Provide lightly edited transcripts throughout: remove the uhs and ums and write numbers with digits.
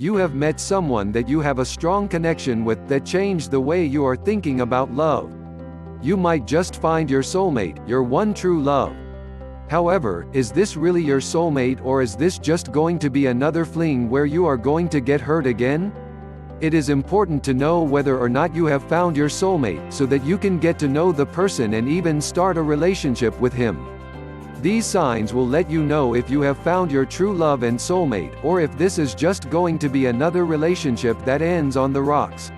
You have met someone that you have a strong connection with that changed the way you are thinking about love. You might just find your soulmate, your one true love. However, is this really your soulmate, or is this just going to be another fling where you are going to get hurt again? It is important to know whether or not you have found your soulmate so that you can get to know the person and even start a relationship with him. These signs will let you know if you have found your true love and soulmate, or if this is just going to be another relationship that ends on the rocks.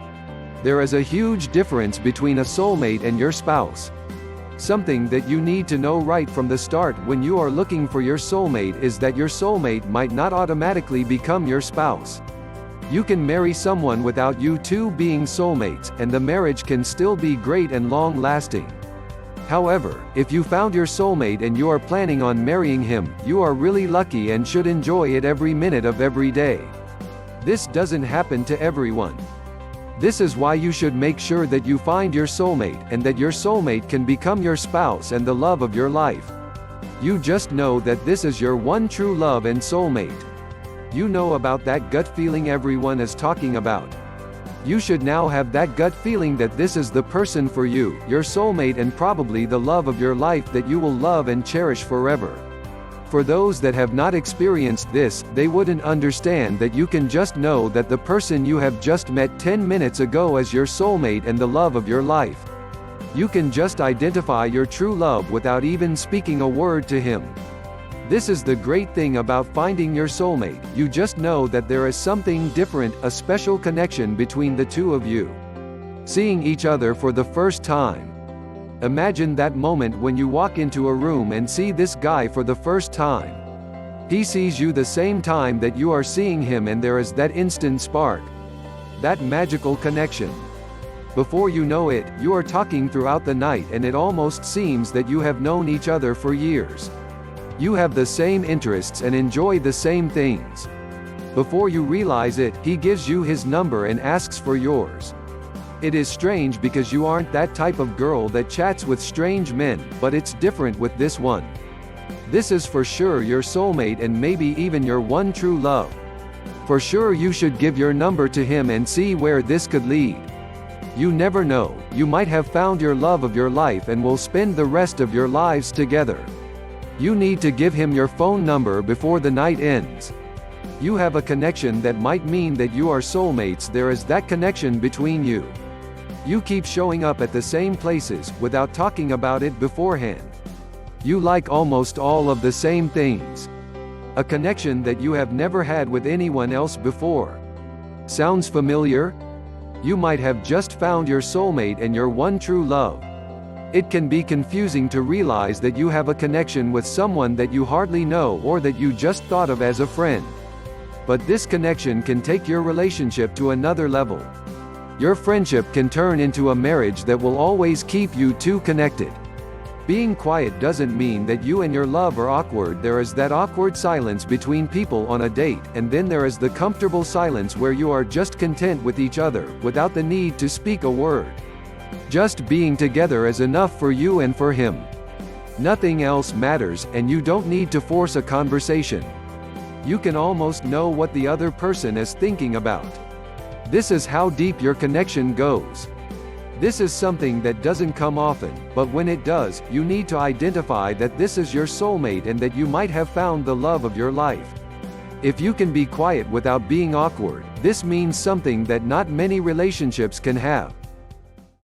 There is a huge difference between a soulmate and your spouse. Something that you need to know right from the start when you are looking for your soulmate is that your soulmate might not automatically become your spouse. You can marry someone without you two being soulmates, and the marriage can still be great and long-lasting. However, if you found your soulmate and you are planning on marrying him, you are really lucky and should enjoy it every minute of every day. This doesn't happen to everyone. This is why you should make sure that you find your soulmate, and that your soulmate can become your spouse and the love of your life. You just know that this is your one true love and soulmate. You know about that gut feeling everyone is talking about. You should now have that gut feeling that this is the person for you, your soulmate, and probably the love of your life that you will love and cherish forever. For those that have not experienced this, they wouldn't understand that you can just know that the person you have just met 10 minutes ago is your soulmate and the love of your life. You can just identify your true love without even speaking a word to him. This is the great thing about finding your soulmate. You just know that there is something different, a special connection between the two of you. Seeing each other for the first time. Imagine that moment when you walk into a room and see this guy for the first time. He sees you the same time that you are seeing him, and there is that instant spark. That magical connection. Before you know it, you are talking throughout the night, and it almost seems that you have known each other for years. You have the same interests and enjoy the same things. Before you realize it, he gives you his number and asks for yours. It is strange because you aren't that type of girl that chats with strange men, but it's different with this one. This is for sure your soulmate, and maybe even your one true love. For sure you should give your number to him and see where this could lead. You never know, you might have found your love of your life and will spend the rest of your lives together. You need to give him your phone number before the night ends. You have a connection that might mean that you are soulmates. There is that connection between you. You keep showing up at the same places, without talking about it beforehand. You like almost all of the same things. A connection that you have never had with anyone else before. Sounds familiar? You might have just found your soulmate and your one true love. It can be confusing to realize that you have a connection with someone that you hardly know, or that you just thought of as a friend. But this connection can take your relationship to another level. Your friendship can turn into a marriage that will always keep you two connected. Being quiet doesn't mean that you and your love are awkward. There is that awkward silence between people on a date, and then there is the comfortable silence where you are just content with each other, without the need to speak a word. Just being together is enough for you and for him. Nothing else matters, and you don't need to force a conversation. You can almost know what the other person is thinking about. This is how deep your connection goes. This is something that doesn't come often, but when it does, you need to identify that this is your soulmate and that you might have found the love of your life. If you can be quiet without being awkward, this means something that not many relationships can have.